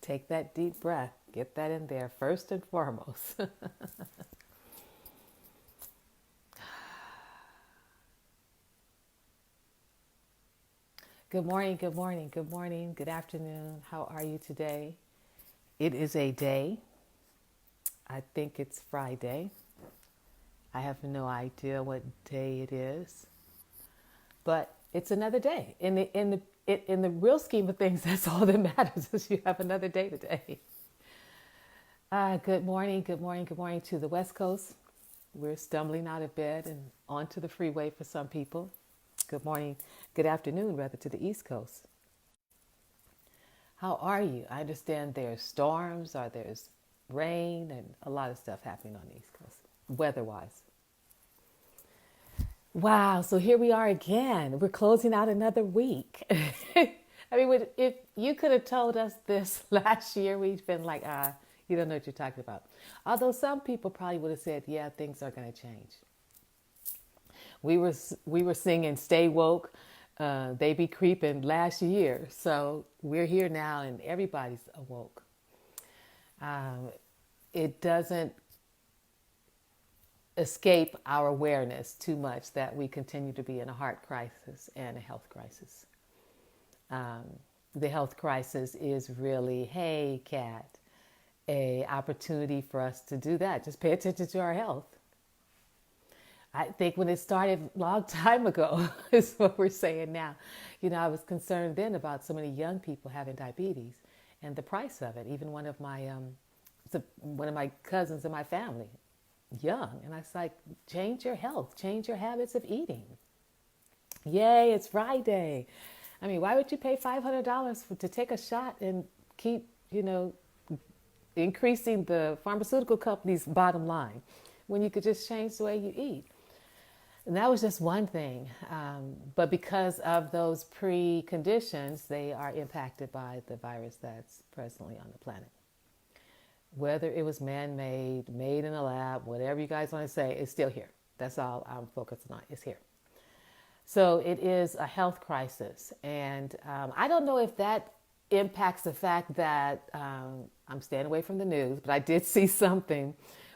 Take that deep breath. Get that in there first and foremost. Good morning, good morning, good morning, good afternoon. How are you today? It is a day. I think it's Friday. I have no idea what day it is, but it's another day. In the real scheme of things, that's all that matters is you have another day today. Good morning, good morning, good morning to the West Coast. We're stumbling out of bed and onto the freeway for some people. Good morning, good afternoon, rather, to the East Coast. How are you? I understand there's storms or there's rain and a lot of stuff happening on the East Coast, weather-wise. Wow, so here we are again. We're closing out another week. I mean, if you could have told us this last year, we'd been like, you don't know what you're talking about. Although some people probably would have said, yeah, things are going to change. We were singing "Stay Woke, They Be Creeping" last year, so we're here now, and everybody's awoke. It doesn't escape our awareness too much that we continue to be in a heart crisis and a health crisis. The health crisis is really, hey, Kat, a opportunity for us to do that. Just pay attention to our health. I think when it started a long time ago is what we're saying now. You know, I was concerned then about so many young people having diabetes and the price of it. Even one of my cousins in my family, young, and I was like, change your health, change your habits of eating. Yay, it's Friday. I mean, why would you pay $500 to take a shot and keep, increasing the pharmaceutical company's bottom line when you could just change the way you eat? And that was just one thing. But because of those preconditions, they are impacted by the virus that's presently on the planet. Whether it was man-made, made in a lab, whatever you guys want to say, it's still here. That's all I'm focusing on. It's here. So it is a health crisis. And I don't know if that impacts the fact that I'm staying away from the news, but I did see something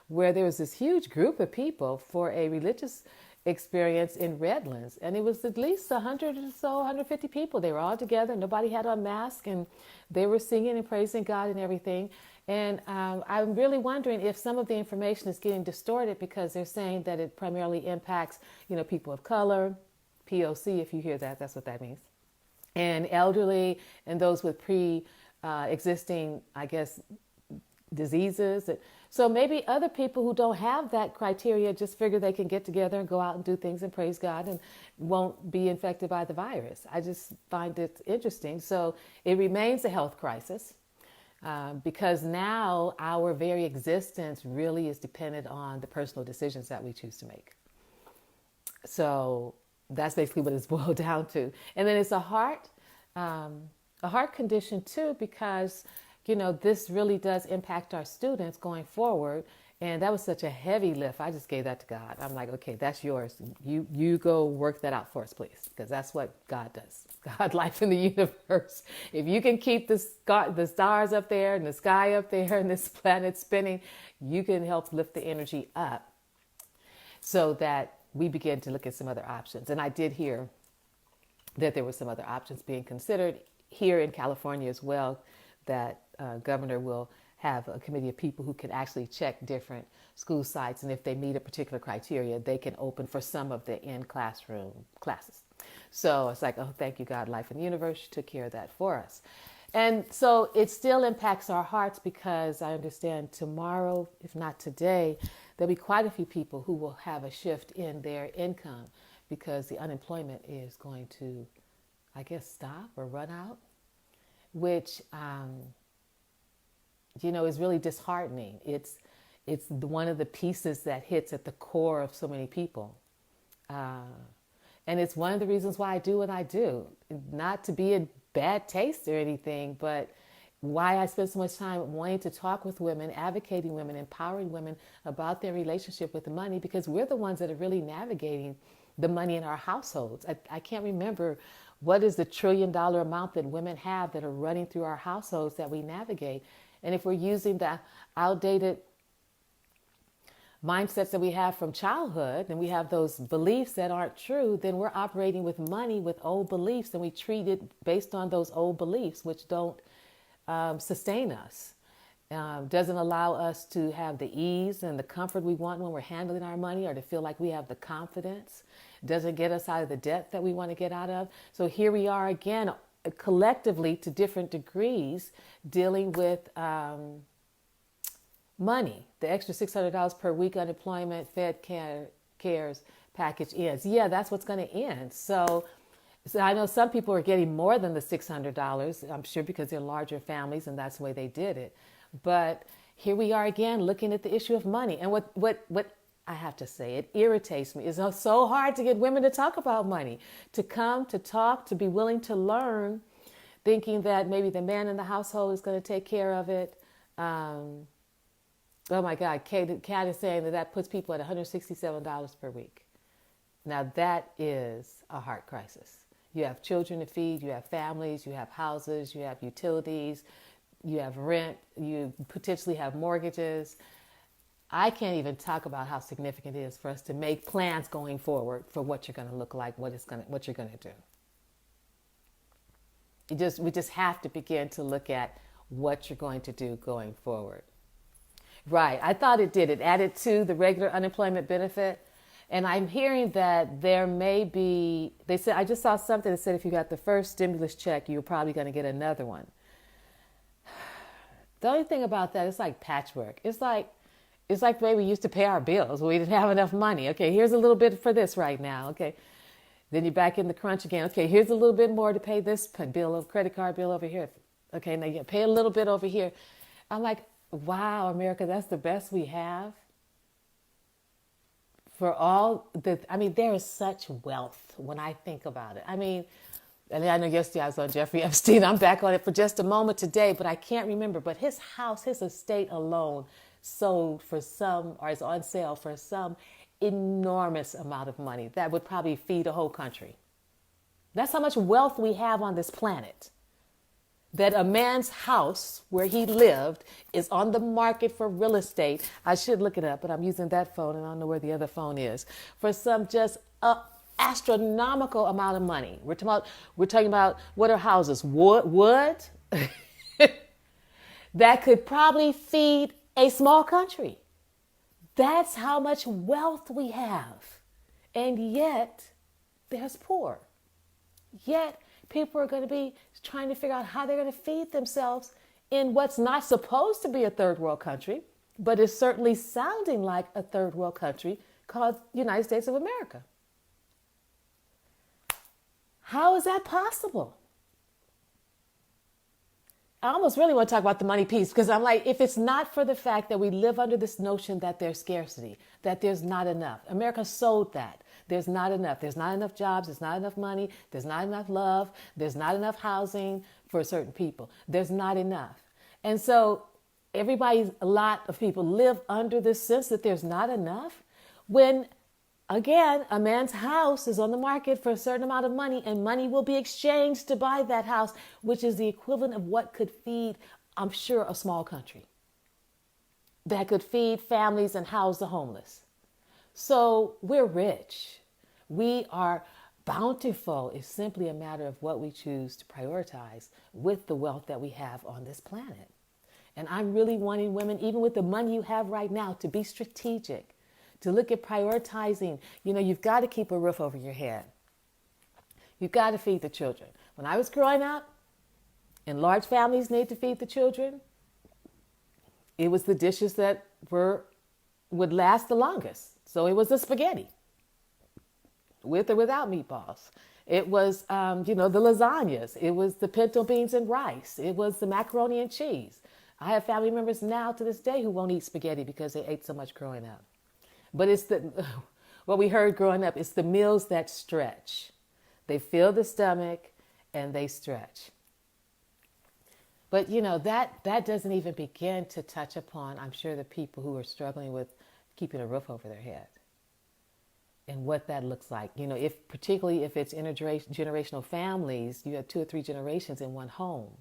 where there was this huge group of people for a religious experience in Redlands. And it was at least 100 or so, 150 people. They were all together. Nobody had on mask, and they were singing and praising God and everything. And I'm really wondering if some of the information is getting distorted because they're saying that it primarily impacts, people of color, POC, if you hear that, that's what that means, and elderly and those with pre-existing, diseases. So maybe other people who don't have that criteria just figure they can get together and go out and do things and praise God and won't be infected by the virus. I just find it interesting. So it remains a health crisis because now our very existence really is dependent on the personal decisions that we choose to make. So that's basically what it's boiled down to. And then it's a heart condition too, because this really does impact our students going forward. And that was such a heavy lift. I just gave that to God. I'm like, okay, that's yours. You go work that out for us, please. Because that's what God does. God, life in the universe. If you can keep the stars up there and the sky up there and this planet spinning, you can help lift the energy up so that we begin to look at some other options. And I did hear that there were some other options being considered here in California as well, that governor will have a committee of people who can actually check different school sites. And if they meet a particular criteria, they can open for some of the in-classroom classes. So it's like, oh, thank you, God, life in the universe took care of that for us. And so it still impacts our hearts because I understand tomorrow, if not today, there'll be quite a few people who will have a shift in their income because the unemployment is going to, stop or run out, which, is really disheartening. It's one of the pieces that hits at the core of so many people. And it's one of the reasons why I do what I do. Not to be in bad taste or anything, but why I spend so much time wanting to talk with women, advocating women, empowering women about their relationship with the money, because we're the ones that are really navigating the money in our households. I can't remember What is the $1 trillion amount that women have that are running through our households that we navigate? And if we're using the outdated mindsets that we have from childhood and we have those beliefs that aren't true, then we're operating with money with old beliefs, and we treat it based on those old beliefs, which don't sustain us. Doesn't allow us to have the ease and the comfort we want when we're handling our money, or to feel like we have the confidence. Doesn't get us out of the debt that we want to get out of. So here we are again, collectively to different degrees, dealing with money. The extra $600 per week unemployment, cares package ends. Yeah, that's what's going to end. So I know some people are getting more than the $600, I'm sure, because they're larger families and that's the way they did it. But here we are again looking at the issue of money. And what I have to say, it irritates me. It's so hard to get women to talk about money, to come, to talk, to be willing to learn, thinking that maybe the man in the household is going to take care of it. Oh my God, Kat is saying that puts people at $167 per week. Now that is a heart crisis. You have children to feed, you have families, you have houses, you have utilities, you have rent, you potentially have mortgages. I can't even talk about how significant it is for us to make plans going forward for what you're going to look like, what you're going to do. We just have to begin to look at what you're going to do going forward. Right. I thought it did. It added to the regular unemployment benefit. And I'm hearing that there may be, they said, I just saw something that said if you got the first stimulus check, you're probably going to get another one. The only thing about that, it's like patchwork. It's like the way we used to pay our bills. We didn't have enough money. Okay, here's a little bit for this right now. Okay. Then you're back in the crunch again. Okay, here's a little bit more to pay this bill, credit card bill over here. Okay, now you pay a little bit over here. I'm like, wow, America, that's the best we have. For there is such wealth when I think about it. And I know yesterday I was on Jeffrey Epstein. I'm back on it for just a moment today, but I can't remember. But his house, his estate alone sold for some, or is on sale for some enormous amount of money that would probably feed a whole country. That's how much wealth we have on this planet. That a man's house where he lived is on the market for real estate. I should look it up, but I'm using that phone and I don't know where the other phone is. For some just astronomical amount of money. We're talking about what are houses? Wood? That could probably feed a small country. That's how much wealth we have. And yet, there's poor. Yet, people are going to be trying to figure out how they're going to feed themselves in what's not supposed to be a third world country, but is certainly sounding like a third world country called United States of America. How is that possible? I almost really want to talk about the money piece, because I'm like, if it's not for the fact that we live under this notion that there's scarcity, that there's not enough. America sold that. There's not enough. There's not enough jobs. There's not enough money. There's not enough love. There's not enough housing for certain people. There's not enough. And so a lot of people live under this sense that there's not enough, when again, a man's house is on the market for a certain amount of money, and money will be exchanged to buy that house, which is the equivalent of what could feed, I'm sure, a small country that could feed families and house the homeless. So we're rich. We are bountiful. It's simply a matter of what we choose to prioritize with the wealth that we have on this planet. And I'm really wanting women, even with the money you have right now, to be strategic, to look at prioritizing. You've got to keep a roof over your head. You've got to feed the children. When I was growing up, and large families need to feed the children, it was the dishes that would last the longest. So it was the spaghetti, with or without meatballs. It was, the lasagnas. It was the pinto beans and rice. It was the macaroni and cheese. I have family members now to this day who won't eat spaghetti because they ate so much growing up. But it's what we heard growing up, it's the meals that stretch. They fill the stomach and they stretch. But, that doesn't even begin to touch upon, I'm sure, the people who are struggling with keeping a roof over their head. and what that looks like. If particularly if it's intergenerational families, you have 2 or 3 generations in one home,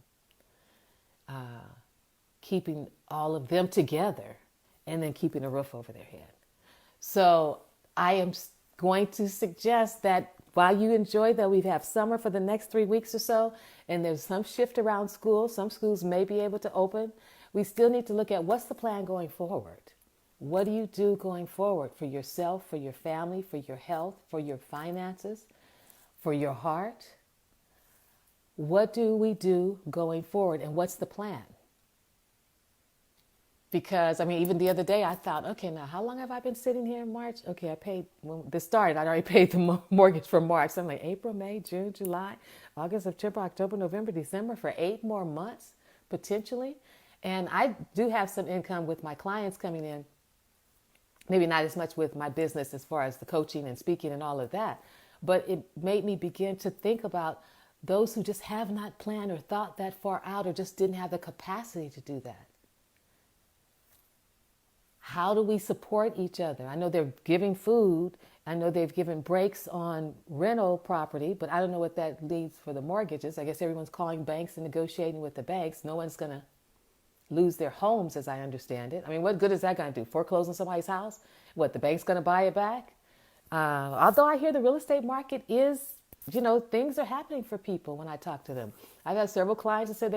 keeping all of them together and then keeping a roof over their head. So I am going to suggest that while you enjoy that we have summer for the next 3 weeks or so, and there's some shift around school, some schools may be able to open, we still need to look at what's the plan going forward. What do you do going forward for yourself, for your family, for your health, for your finances, for your heart? What do we do going forward, and what's the plan? Because, even the other day I thought, okay, now how long have I been sitting here in March? Okay, I paid, when this started, I'd already paid the mortgage for March. So I'm like April, May, June, July, August, September, October, November, December, for 8 more months, potentially. And I do have some income with my clients coming in. Maybe not as much with my business as far as the coaching and speaking and all of that. But it made me begin to think about those who just have not planned or thought that far out, or just didn't have the capacity to do that. How do we support each other? I know they're giving food. I know they've given breaks on rental property, but I don't know what that leads for the mortgages. I guess everyone's calling banks and negotiating with the banks. No one's going to lose their homes, as I understand it. What good is that going to do? Foreclosing somebody's house? What, the bank's going to buy it back? Although I hear the real estate market is, things are happening for people when I talk to them. I've had several clients that said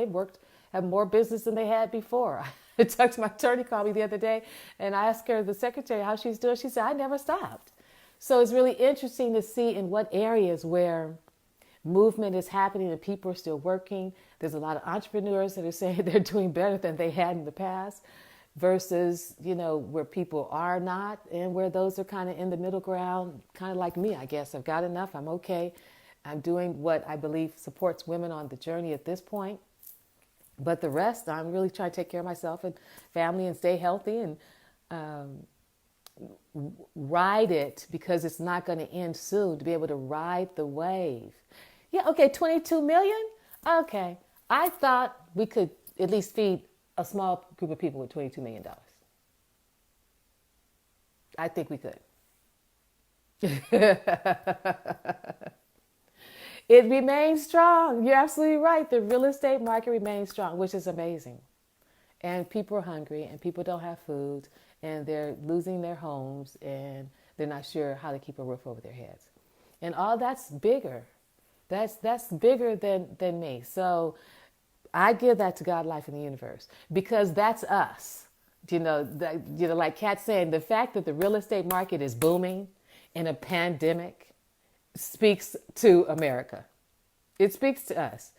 have more business than they had before. I talked to my attorney, called me the other day, and I asked her, the secretary, how she's doing. She said, I never stopped. So it's really interesting to see in what areas where movement is happening and people are still working. There's a lot of entrepreneurs that are saying they're doing better than they had in the past versus, where people are not, and where those are kind of in the middle ground, kind of like me, I guess. I've got enough. I'm okay. I'm doing what I believe supports women on the journey at this point. But the rest, I'm really trying to take care of myself and family and stay healthy and ride it, because it's not going to end soon, to be able to ride the wave. Yeah, okay, 22 million? Okay. I thought we could at least feed a small group of people with $22 million. I think we could. It remains strong. You're absolutely right. The real estate market remains strong, which is amazing. And people are hungry, and people don't have food, and they're losing their homes, and they're not sure how to keep a roof over their heads. And all that's bigger. That's bigger than me. So I give that to God, life, and the universe, because that's us. Like Kat's saying, the fact that the real estate market is booming in a pandemic speaks to America. It speaks to us.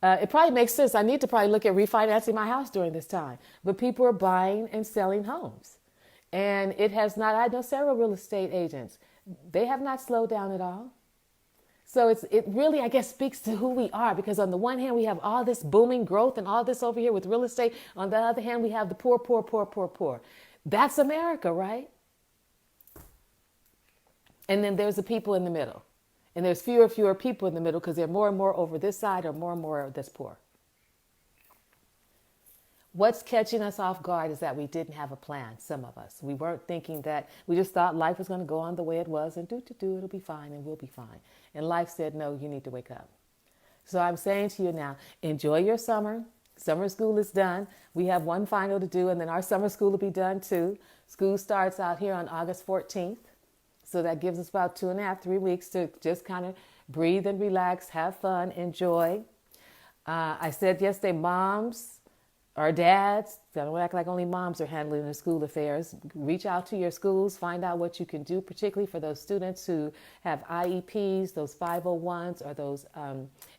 It probably makes sense. I need to probably look at refinancing my house during this time. But people are buying and selling homes. And it has not, I know several real estate agents, they have not slowed down at all. So it really, I guess, speaks to who we are, because on the one hand, we have all this booming growth and all this over here with real estate. On the other hand, we have the poor, poor, poor, poor, poor. That's America, right? And then there's the people in the middle. And there's fewer and fewer people in the middle, because there are more and more over this side, or more and more that's poor. What's catching us off guard is that we didn't have a plan, some of us. We weren't thinking that, we just thought life was going to go on the way it was, and it'll be fine, and we'll be fine. And life said, no, you need to wake up. So I'm saying to you now, enjoy your summer. Summer school is done. We have one final to do, and then our summer school will be done too. School starts out here on August 14th. So that gives us about 2.5, 3 weeks to just kind of breathe and relax, have fun, enjoy. I said yesterday, moms or dads, don't act like only moms are handling the school affairs. Reach out to your schools, find out what you can do, particularly for those students who have IEPs, those 501s, or those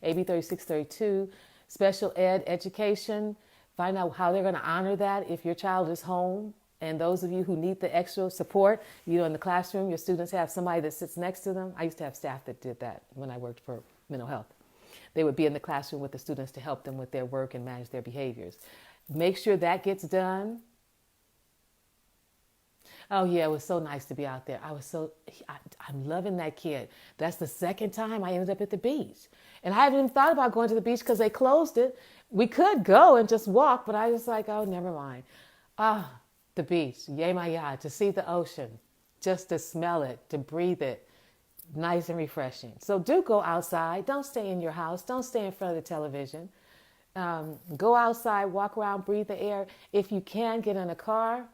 AB 3632, special ed education. Find out how they're going to honor that if your child is home. And those of you who need the extra support, in the classroom, your students have somebody that sits next to them. I used to have staff that did that when I worked for mental health. They would be in the classroom with the students to help them with their work and manage their behaviors. Make sure that gets done. Oh yeah, it was so nice to be out there. I'm loving that kid. That's the second time I ended up at the beach. And I haven't even thought about going to the beach because they closed it. We could go and just walk, but I was like, oh, never mind. The beach, yay my yah, to see the ocean. just to smell it, to breathe it. Nice and refreshing. So do go outside. Don't stay in your house. Don't stay in front of the television. Go outside, walk around, breathe the air. If you can, get in a car.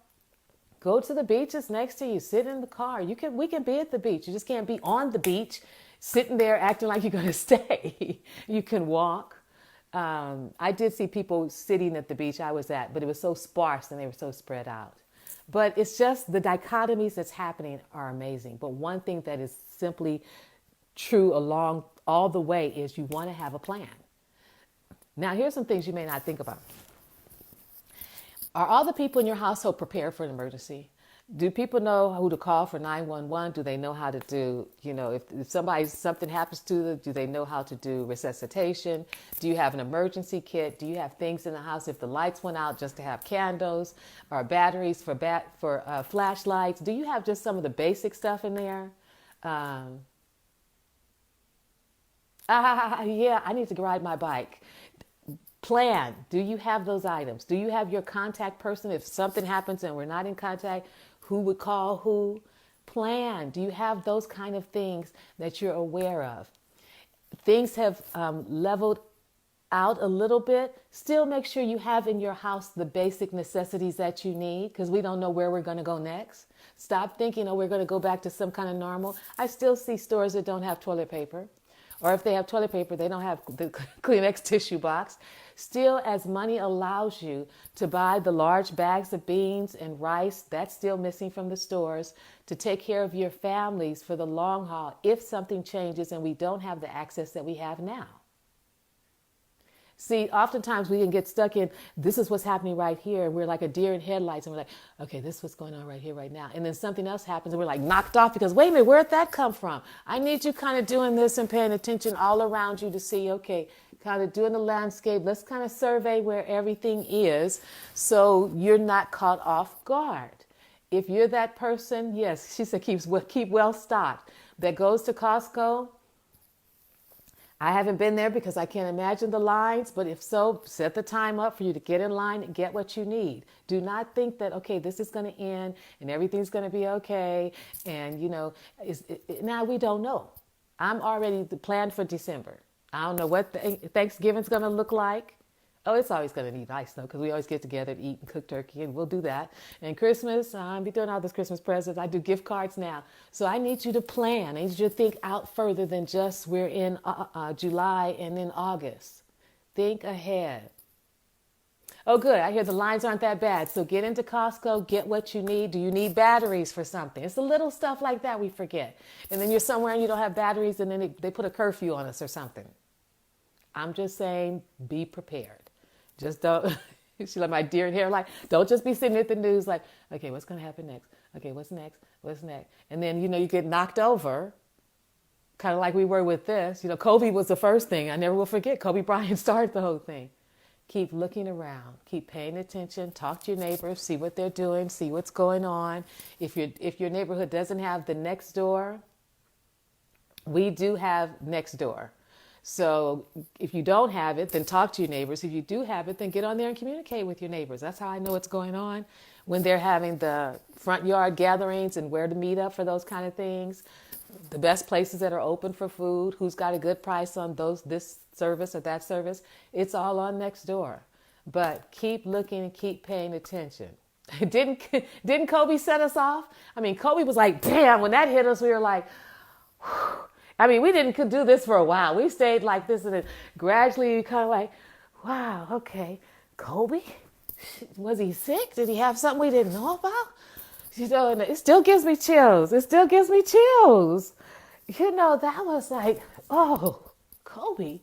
Go to the beach that's next to you. Sit in the car. We can be at the beach. You just can't be on the beach, sitting there acting like you're going to stay. You can walk. I did see people sitting at the beach I was at, but it was so sparse and they were so spread out. But it's just the dichotomies that's happening are amazing. But one thing that is simply true along all the way is you want to have a plan. Now, here's some things you may not think about. Are all the people in your household prepared for an emergency? Do people know who to call for 911? Do they know how to do, if something happens to them, do they know how to do resuscitation? Do you have an emergency kit? Do you have things in the house if the lights went out just to have candles or batteries for flashlights? Do you have just some of the basic stuff in there? Yeah, I need to ride my bike. Plan. Do you have those items? Do you have your contact person? If something happens and we're not in contact, who would call who? Plan. Do you have those kind of things that you're aware of? Things have leveled out a little bit. Still make sure you have in your house the basic necessities that you need, because we don't know where we're going to go next. Stop thinking, we're going to go back to some kind of normal. I still see stores that don't have toilet paper. Or if they have toilet paper, they don't have the Kleenex tissue box. Still, as money allows you to buy the large bags of beans and rice, that's still missing from the stores, to take care of your families for the long haul if something changes and we don't have the access that we have now. See, oftentimes we can get stuck in, this is what's happening right here. And we're like a deer in headlights. And we're like, okay, this is what's going on right here, right now. And then something else happens and we're like knocked off because, wait a minute, where'd that come from? I need you kind of doing this and paying attention all around you to see, okay, kind of doing the landscape. Let's kind of survey where everything is so you're not caught off guard. If you're that person, yes, she said, keep well stocked, that goes to Costco. I haven't been there because I can't imagine the lines, but if so, set the time up for you to get in line and get what you need. Do not think that, okay, this is going to end and everything's going to be okay. And, now we don't know. I'm already planned for December. I don't know what Thanksgiving's going to look like. Oh, it's always going to be nice, though, because we always get together and eat and cook turkey, and we'll do that. And Christmas, I'll be doing all those Christmas presents. I do gift cards now. So I need you to plan. I need you to think out further than just we're in July and in August. Think ahead. Oh, good. I hear the lines aren't that bad. So get into Costco, get what you need. Do you need batteries for something? It's the little stuff like that we forget. And then you're somewhere and you don't have batteries, and then they put a curfew on us or something. I'm just saying, be prepared. Just don't, she's like my deer in hairline. Don't just be sitting at the news like, okay, what's going to happen next? Okay, what's next? What's next? And then, you get knocked over, kind of like we were with this. Kobe was the first thing. I never will forget. Kobe Bryant started the whole thing. Keep looking around. Keep paying attention. Talk to your neighbors. See what they're doing. See what's going on. If your neighborhood doesn't have the next door, we do have next door. So if you don't have it, then talk to your neighbors. If you do have it, then get on there and communicate with your neighbors. That's how I know what's going on when they're having the front yard gatherings and where to meet up for those kind of things. The best places that are open for food, who's got a good price on this service or that service. It's all on Nextdoor. But keep looking and keep paying attention. Didn't Kobe set us off? I mean, Kobe was like, damn, when that hit us, we were like, whew. I mean, we didn't do this for a while. We stayed like this, and then gradually kind of like, wow, okay, Kobe, was he sick? Did he have something we didn't know about? And it still gives me chills. That was like, oh, Kobe.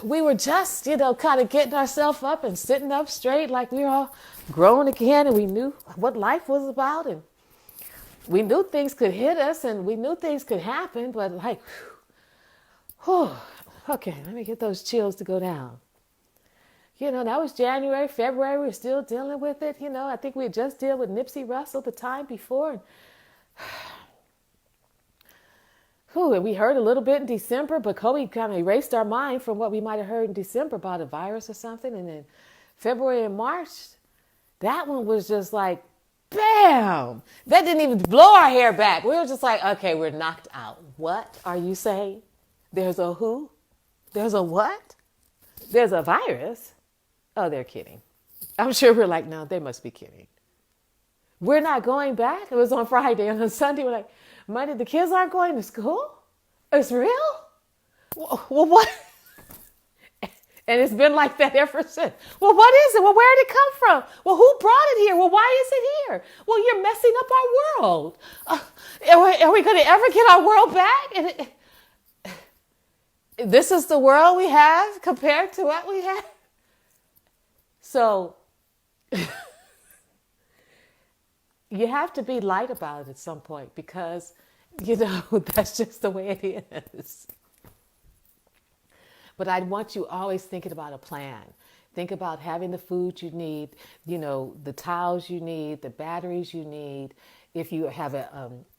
We were just, kind of getting ourselves up and sitting up straight like we were all grown again, and we knew what life was about, and we knew things could hit us and we knew things could happen, but like, whew, okay, let me get those chills to go down. That was January, February, we were still dealing with it. I think we had just dealt with Nipsey Russell the time before. And we heard a little bit in December, but Kobe kind of erased our mind from what we might have heard in December about a virus or something. And then February and March, that one was just like, Bam! That didn't even blow our hair back. We were just like, okay, we're knocked out. What are you saying? There's a who? There's a what? There's a virus? Oh, they're kidding. I'm sure we're like, no, they must be kidding. We're not going back. It was on Friday, and on Sunday, we're like, Monday, the kids aren't going to school? It's real? Well, what? And it's been like that ever since. Well, what is it? Well, where did it come from? Well, who brought it here? Well, why is it here? Well, you're messing up our world. Are we going to ever get our world back? This is the world we have compared to what we have. So you have to be light about it at some point because, that's just the way it is. But I want you always thinking about a plan. Think about having the food you need, the towels you need, the batteries you need. If you have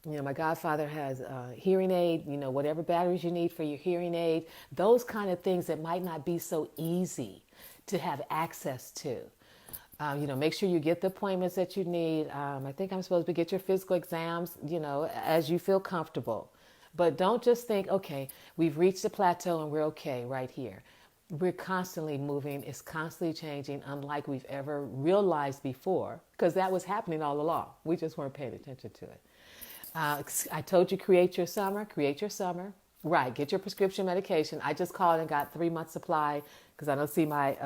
my godfather has a hearing aid, whatever batteries you need for your hearing aid, those kind of things that might not be so easy to have access to. Make sure you get the appointments that you need. I think I'm supposed to get your physical exams, as you feel comfortable. But don't just think, okay, we've reached a plateau and we're okay right here. We're constantly moving. It's constantly changing, unlike we've ever realized before, because that was happening all along. We just weren't paying attention to it. I told you, create your summer. Right, get your prescription medication. I just called and got 3 months supply because I don't see my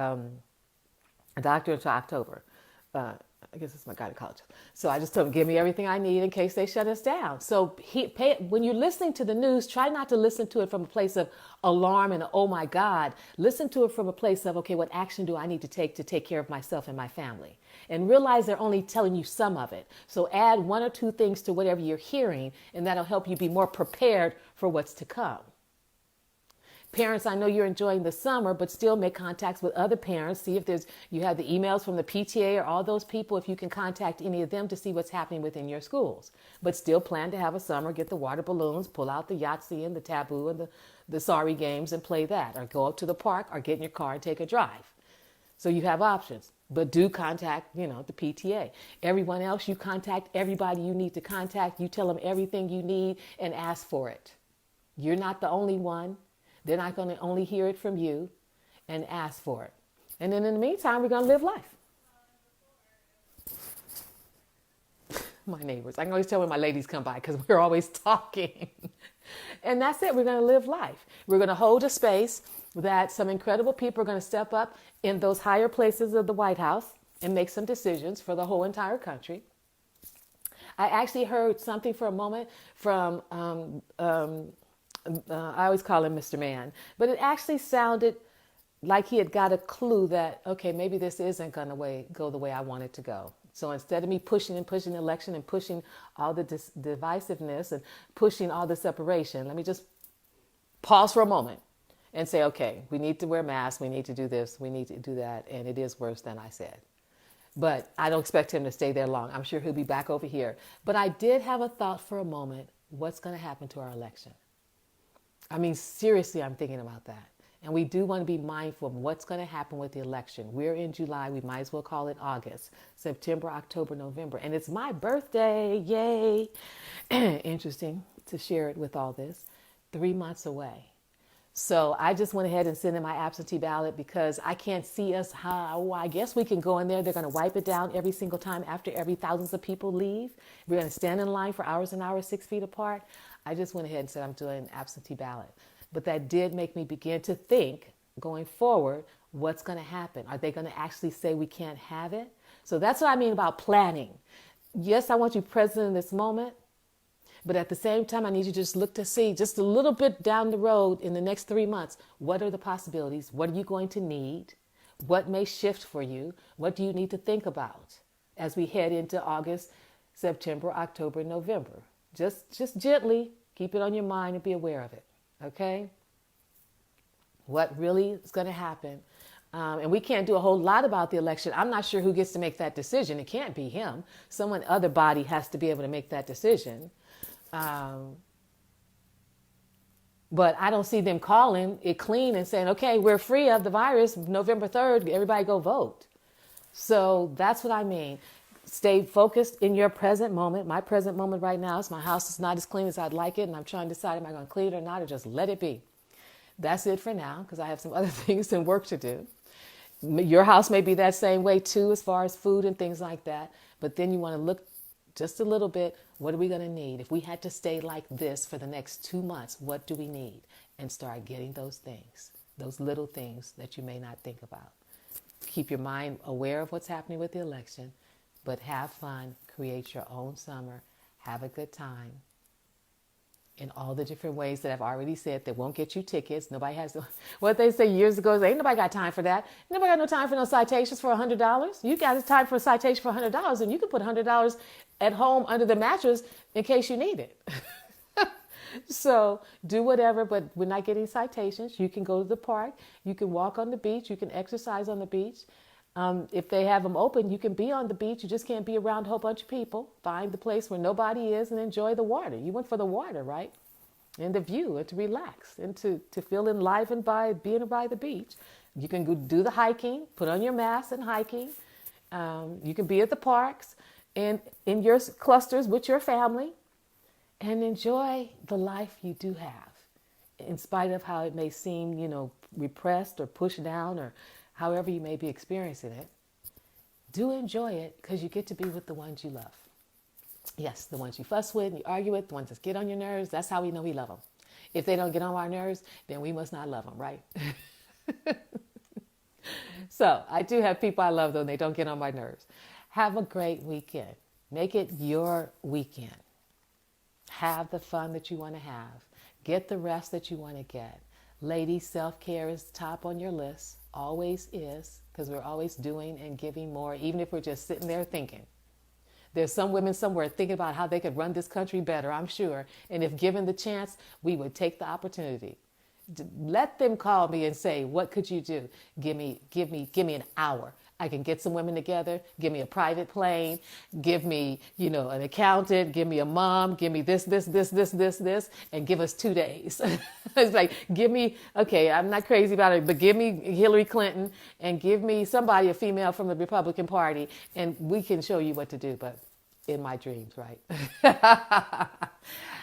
doctor until October. I guess it's my gynecologist. So I just told him, give me everything I need in case they shut us down. So when you're listening to the news, try not to listen to it from a place of alarm and, oh my God. Listen to it from a place of, okay, what action do I need to take care of myself and my family? And realize they're only telling you some of it. So add 1 or 2 things to whatever you're hearing, and that'll help you be more prepared for what's to come. Parents, I know you're enjoying the summer, but still make contacts with other parents. See if you have the emails from the PTA or all those people, if you can contact any of them to see what's happening within your schools. But still plan to have a summer, get the water balloons, pull out the Yahtzee and the Taboo and the Sorry games and play that. Or go up to the park or get in your car and take a drive. So you have options. But do contact, the PTA. Everyone else, you contact everybody you need to contact. You tell them everything you need and ask for it. You're not the only one. They're not going to only hear it from you, and ask for it. And then in the meantime, we're going to live life. My neighbors. I can always tell when my ladies come by because we're always talking. And that's it. We're going to live life. We're going to hold a space that some incredible people are going to step up in those higher places of the White House and make some decisions for the whole entire country. I actually heard something for a moment from I always call him Mr. Man, but it actually sounded like he had got a clue that, okay, maybe this isn't going to go the way I want it to go. So instead of me pushing the election and pushing all the divisiveness and pushing all the separation, let me just pause for a moment and say, okay, we need to wear masks. We need to do this. We need to do that. And it is worse than I said. But I don't expect him to stay there long. I'm sure he'll be back over here. But I did have a thought for a moment. What's going to happen to our election? I mean, seriously, I'm thinking about that. And we do want to be mindful of what's going to happen with the election. We're in July. We might as well call it August, September, October, November. And it's my birthday. Yay. Interesting to share it with all this. 3 months away. So I just went ahead and sent in my absentee ballot because I can't see us how. I guess we can go in there. They're going to wipe it down every single time after every thousands of people leave. We're going to stand in line for hours and hours, 6 feet apart. I just went ahead and said I'm doing an absentee ballot. But that did make me begin to think, going forward, what's going to happen? Are they going to actually say we can't have it? So that's what I mean about planning. Yes, I want you present in this moment. But at the same time, I need you to just look to see just a little bit down the road in the next 3 months. What are the possibilities? What are you going to need? What may shift for you? What do you need to think about as we head into August, September, October, November? Just gently keep it on your mind and be aware of it. Okay? What really is going to happen? And we can't do a whole lot about the election. I'm not sure who gets to make that decision. It can't be him. Someone other body has to be able to make that decision. But I don't see them calling it clean and saying, okay, we're free of the virus November 3rd. Everybody go vote. So that's what I mean. Stay focused in your present moment. My present moment right now is my house is not as clean as I'd like it, and I'm trying to decide, am I going to clean it or not, or just let it be. That's it for now, because I have some other things and work to do. Your house may be that same way too, as far as food and things like that. But then you want to look just a little bit. What are we going to need? If we had to stay like this for the next 2 months, what do we need? And start getting those things, those little things that you may not think about. Keep your mind aware of what's happening with the election, but have fun, create your own summer, have a good time in all the different ways that I've already said that won't get you tickets. Nobody has, what they say years ago is, ain't nobody got time for that. Nobody got no time for no citations for $100. You got time for a citation for $100, and you can put $100 at home under the mattress in case you need it. So do whatever, but we're not getting citations. You can go to the park. You can walk on the beach. You can exercise on the beach. If they have them open, you can be on the beach. You just can't be around a whole bunch of people. Find the place where nobody is and enjoy the water. You went for the water, right? And the view, and to relax, and to feel enlivened by being by the beach. You can go do the hiking, put on your mask and hiking. You can be at the parks and in your clusters with your family and enjoy the life you do have, in spite of how it may seem, repressed or pushed down or however you may be experiencing it. Do enjoy it, because you get to be with the ones you love. Yes, the ones you fuss with and you argue with, the ones that get on your nerves, that's how we know we love them. If they don't get on our nerves, then we must not love them, right? So I do have people I love, though, and they don't get on my nerves. Have a great weekend. Make it your weekend. Have the fun that you want to have. Get the rest that you want to get. Ladies, self-care is top on your list. Always is, because we're always doing and giving more, even if we're just sitting there thinking. There's some women somewhere thinking about how they could run this country better, I'm sure. And if given the chance, we would take the opportunity. Let them call me and say, what could you do? Give me an hour. I can get some women together. Give me a private plane. Give me, an accountant. Give me a mom. Give me this, and give us 2 days. It's like, okay, I'm not crazy about it, but give me Hillary Clinton and give me somebody, a female from the Republican Party, and we can show you what to do, but in my dreams, right?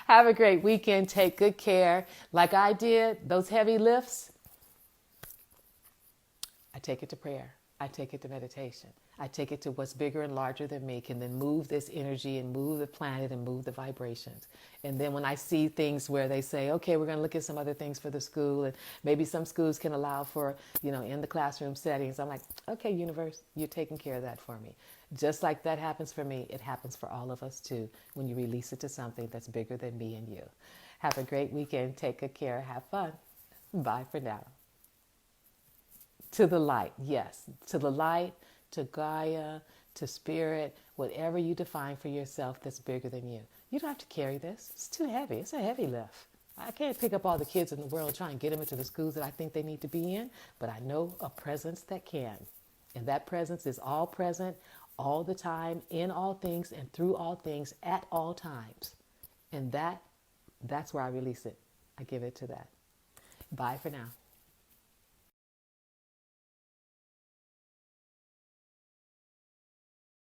Have a great weekend. Take good care. Like I did, those heavy lifts, I take it to prayer. I take it to meditation. I take it to what's bigger and larger than me, can then move this energy and move the planet and move the vibrations. And then when I see things where they say, okay, we're going to look at some other things for the school, and maybe some schools can allow for, in the classroom settings, I'm like, okay, universe, you're taking care of that for me. Just like that happens for me, it happens for all of us too, when you release it to something that's bigger than me and you. Have a great weekend. Take good care. Have fun. Bye for now. To the light, yes. To the light, to Gaia, to spirit, whatever you define for yourself that's bigger than you. You don't have to carry this. It's too heavy. It's a heavy lift. I can't pick up all the kids in the world and try and get them into the schools that I think they need to be in, but I know a presence that can. And that presence is all present, all the time, in all things, and through all things, at all times. And that's where I release it. I give it to that. Bye for now.